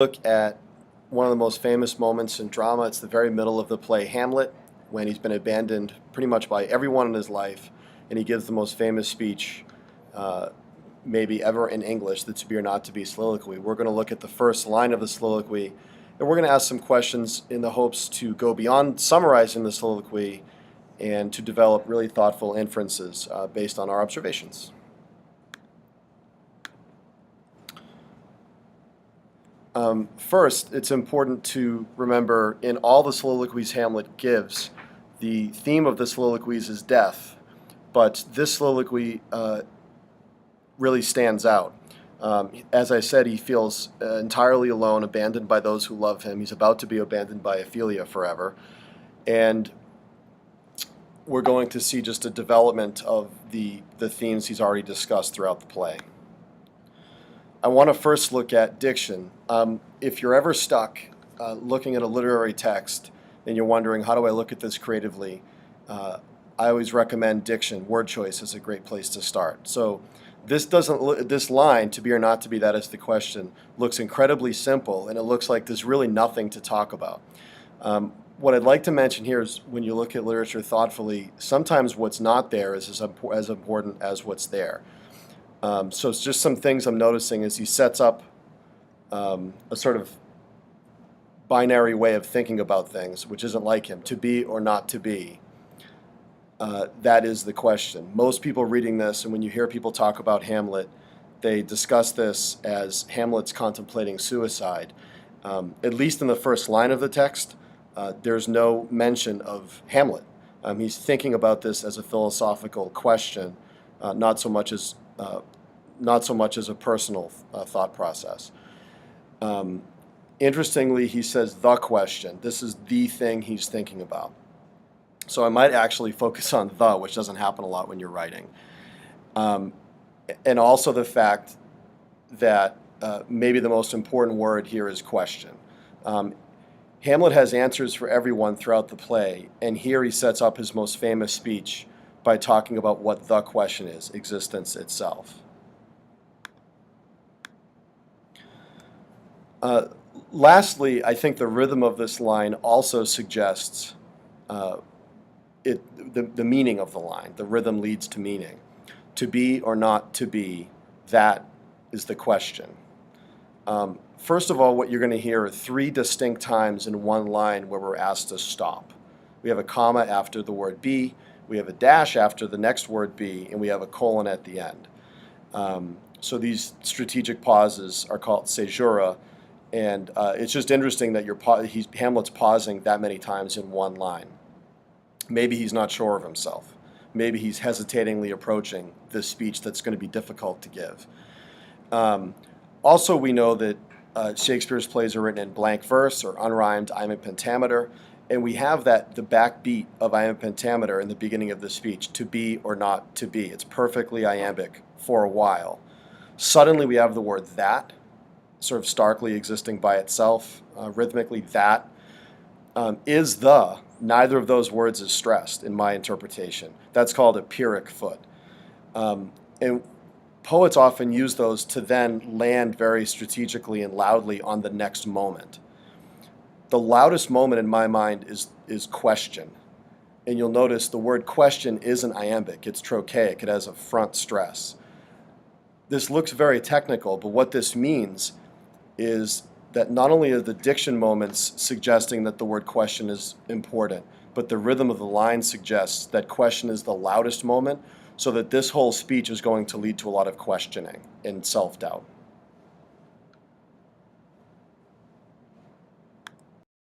Look at one of the most famous moments in drama. It's the very middle of the play Hamlet, when he's been abandoned pretty much by everyone in his life, and he gives the most famous speech maybe ever in English, the to be or not to be soliloquy. We're going to look at the first line of the soliloquy, and we're going to ask some questions in the hopes to go beyond summarizing the soliloquy and to develop really thoughtful inferences based on our observations. First, it's important to remember in all the soliloquies Hamlet gives, the theme of the soliloquies is death, but this soliloquy really stands out. As I said, he feels entirely alone, abandoned by those who love him. He's about to be abandoned by Ophelia forever. And we're going to see just a development of the themes he's already discussed throughout the play. I want to first look at diction. If you're ever stuck looking at a literary text and you're wondering, how do I look at this creatively? I always recommend diction. Word choice is a great place to start. So this line, to be or not to be, that is the question, looks incredibly simple, and it looks like there's really nothing to talk about. What I'd like to mention here is when you look at literature thoughtfully, sometimes what's not there is as important as what's there. So it's just some things I'm noticing as he sets up a sort of binary way of thinking about things, which isn't like him, to be or not to be. That is the question. Most people reading this, and when you hear people talk about Hamlet, they discuss this as Hamlet's contemplating suicide. At least in the first line of the text, there's no mention of Hamlet. He's thinking about this as a philosophical question, not so much as a personal thought process. Interestingly, he says the question. This is the thing he's thinking about. So I might actually focus on the, which doesn't happen a lot when you're writing. And also the fact that maybe the most important word here is question. Hamlet has answers for everyone throughout the play, and here he sets up his most famous speech by talking about what the question is, existence itself. Lastly, I think the rhythm of this line also suggests the meaning of the line. The rhythm leads to meaning. To be or not to be, that is the question. First of all, what you're going to hear are three distinct times in one line where we're asked to stop. We have a comma after the word be, we have a dash after the next word be, and we have a colon at the end. So these strategic pauses are called caesura, and it's just interesting that Hamlet's pausing that many times in one line. Maybe he's not sure of himself. Maybe he's hesitatingly approaching this speech that's going to be difficult to give. Also, we know that Shakespeare's plays are written in blank verse or unrhymed iambic pentameter, and we have the backbeat of iambic pentameter in the beginning of the speech, to be or not to be. It's perfectly iambic for a while. Suddenly we have the word that, sort of starkly existing by itself, rhythmically that. Is the, neither of those words is stressed in my interpretation. That's called a pyrrhic foot. And poets often use those to then land very strategically and loudly on the next moment. The loudest moment in my mind is question. And you'll notice the word question isn't iambic, it's trochaic, it has a front stress. This looks very technical, but what this means is that not only are the diction moments suggesting that the word question is important, but the rhythm of the line suggests that question is the loudest moment, so that this whole speech is going to lead to a lot of questioning and self-doubt.